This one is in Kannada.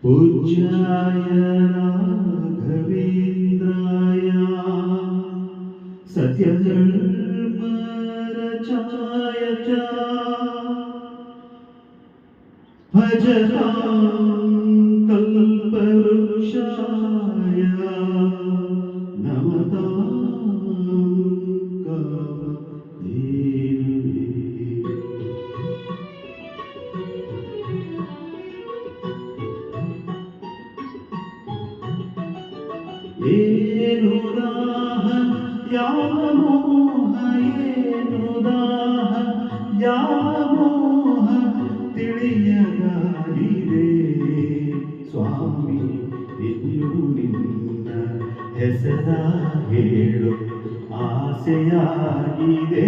पूज्याय राघवेन्द्राय सत्यधर्मरचाय च भजतां कल्पवृक्षाय नमतां कामधेनवे। ಏನುದಾಹ ಯಾವ ಮೋಹ ಏನುದಾಹ ಯಾವ ಮೋಹ ತಿಳಿಯದಾಗಿದೆ ಸ್ವಾಮಿ ಇನ್ನು ನಿನ್ನ ಹೆಸರ ಹೇಳು ಆಸೆಯಾಗಿದೆ